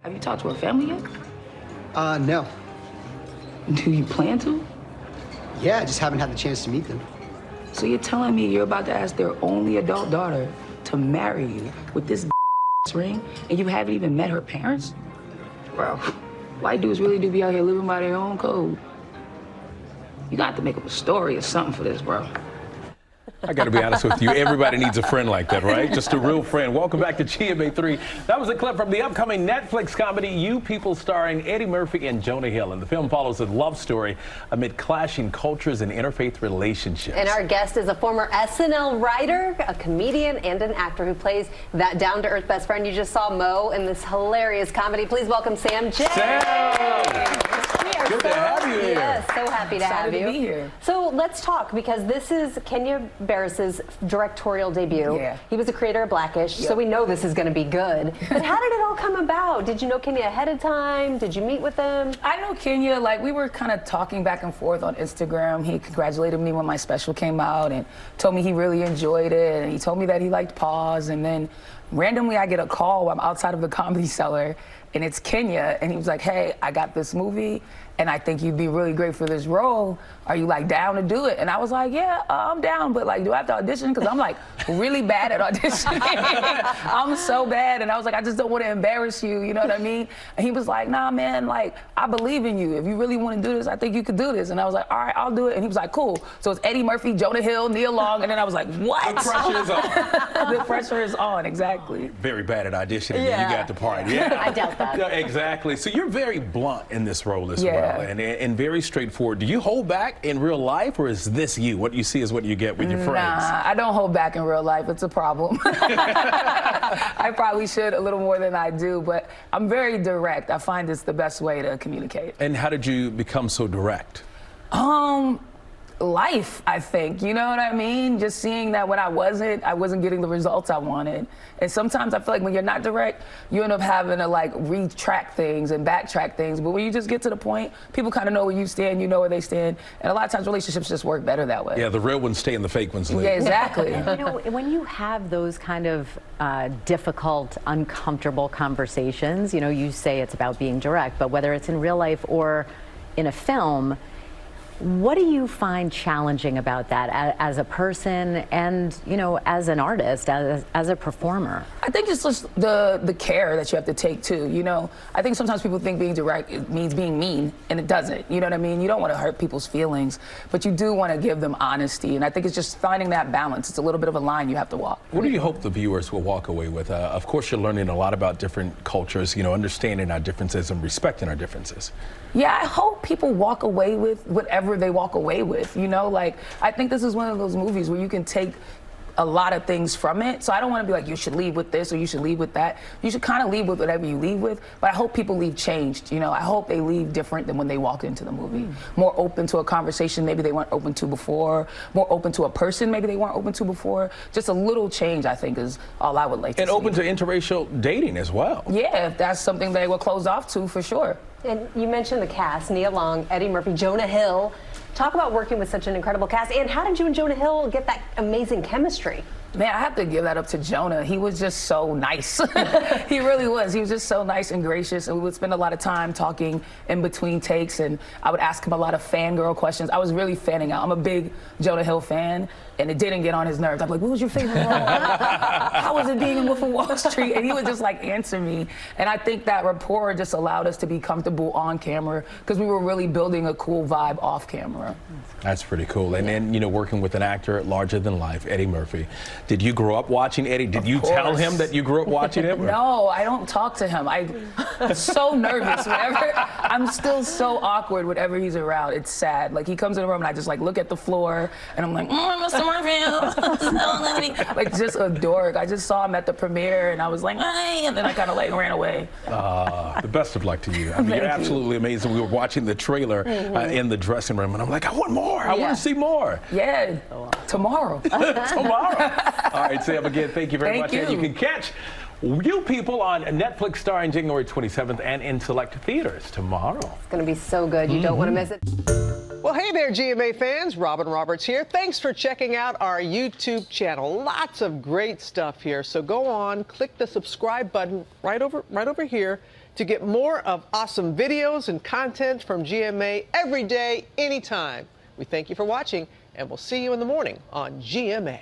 Have you talked to her family yet? No. Do you plan to? Yeah, I just haven't had the chance to meet them. So you're telling me you're about to ask their only adult daughter to marry you with this ring, and you haven't even met her parents? Bro, white dudes really do be out here living by their own code. You got to make up a story or something for this, bro. I got to be honest with you. Everybody needs a friend like that, right? Just a real friend. Welcome back to GMA3. That was a clip from the upcoming Netflix comedy You People, starring Eddie Murphy and Jonah Hill. And the film follows a love story amid clashing cultures and interfaith relationships. And our guest is a former SNL writer, a comedian, and an actor who plays that down-to-earth best friend you just saw, Mo, in this hilarious comedy. Please welcome Sam Jay. Sam! Good to have you here. Yes, so happy to have you. To be here. So let's talk, because this is Kenya Barris's directorial debut. Yeah. He was the creator of Blackish, so we know this is going to be good. But how did it all come about? Did you know Kenya ahead of time? Did you meet with him? I know Kenya, like, we were kind of talking back and forth on Instagram. He congratulated me when my special came out and told me he really enjoyed it, and he told me that he liked Pause, and then randomly I get a call while I'm outside of the Comedy Cellar, and it's Kenya, and he was like, hey, I got this movie, and I think you'd be really great for this role. Are you, like, down to do it? And I was like, yeah, I'm down, but, like, do I have to audition? Because I'm, like, really bad at auditioning. I'm so bad, and I was like, I just don't want to embarrass you, you know what I mean? And he was like, nah, man, like, I believe in you. If you really want to do this, I think you could do this. And I was like, all right, I'll do it. And he was like, cool. So it's Eddie Murphy, Jonah Hill, Nia Long, and then I was like, what? The pressure is on. The pressure is on, exactly. Very bad at auditioning. Yeah. You got the part. Yeah. I doubt that. Yeah, exactly. So you're very blunt in this role as Yeah. well, and very straightforward. Do you hold back in real life, or is this you? What you see is what you get with your friends? Nah, I don't hold back in real life. It's a problem. I probably should a little more than I do, but I'm very direct. I find it's the best way to communicate. And how did you become so direct? Life, I think, you know what I mean? Just seeing that when I wasn't getting the results I wanted. And sometimes I feel like when you're not direct, you end up having to, like, retract things and backtrack things. But when you just get to the point, people kind of know where you stand, you know where they stand. And a lot of times relationships just work better that way. Yeah, the real ones stay and the fake ones leave. Yeah, exactly. You know, when you have those kind of difficult, uncomfortable conversations, you know, you say it's about being direct, but whether it's in real life or in a film, what do you find challenging about that as a person and, you know, as an artist, as a performer? I think it's just the care that you have to take, too, you know? I think sometimes people think being direct it means being mean, and it doesn't, you know what I mean? You don't want to hurt people's feelings, but you do want to give them honesty, and I think it's just finding that balance. It's a little bit of a line you have to walk. What do you hope the viewers will walk away with? Of course, you're learning a lot about different cultures, you know, understanding our differences and respecting our differences. Yeah, I hope people walk away with whatever they walk away with, you know? Like, I think this is one of those movies where you can take a lot of things from it. So I don't want to be like, you should leave with this or you should leave with that. You should kind of leave with whatever you leave with. But I hope people leave changed, you know? I hope they leave different than when they walk into the movie. More open to a conversation maybe they weren't open to before. More open to a person maybe they weren't open to before. Just a little change, I think, is all I would like to see. And open to interracial dating as well. Yeah, if that's something they were closed off to, for sure. And you mentioned the cast, Nia Long, Eddie Murphy, Jonah Hill. Talk about working with such an incredible cast. And how did you and Jonah Hill get that amazing chemistry? Man, I have to give that up to Jonah. He was just so nice. He really was. He was just so nice and gracious, and we would spend a lot of time talking in between takes, and I would ask him a lot of fangirl questions. I was really fanning out. I'm a big Jonah Hill fan, and it didn't get on his nerves. I'm like, what was your favorite role? How was it being in Wolf of Wall Street? And he would just, like, answer me. And I think that rapport just allowed us to be comfortable on camera because we were really building a cool vibe off camera. That's pretty cool. And then, you know, working with an actor larger than life, Eddie Murphy. Did you grow up watching Eddie? Did you tell him that you grew up watching him? No, I don't talk to him. I'm so nervous whenever. I'm still so awkward whenever he's around. It's sad. Like, he comes in the room and I just, like, look at the floor and I'm like, Mr. Murphy. Like, just a dork. I just saw him at the premiere and I was like, hey, and then I kind of, like, ran away. The best of luck to you. I mean, you're absolutely amazing. We were watching the trailer in the dressing room and I'm like, I want more. I want to see more. Yeah, tomorrow. Tomorrow. All right, Sam, again, thank you very much. You. And you can catch You People on Netflix starring January 27th and in select theaters tomorrow. It's going to be so good. You don't want to miss it. Well, hey there, GMA fans. Robin Roberts here. Thanks for checking out our YouTube channel. Lots of great stuff here. So go on, click the subscribe button right over here. to get more of awesome videos and content from GMA every day, anytime. We thank you for watching, and we'll see you in the morning on GMA.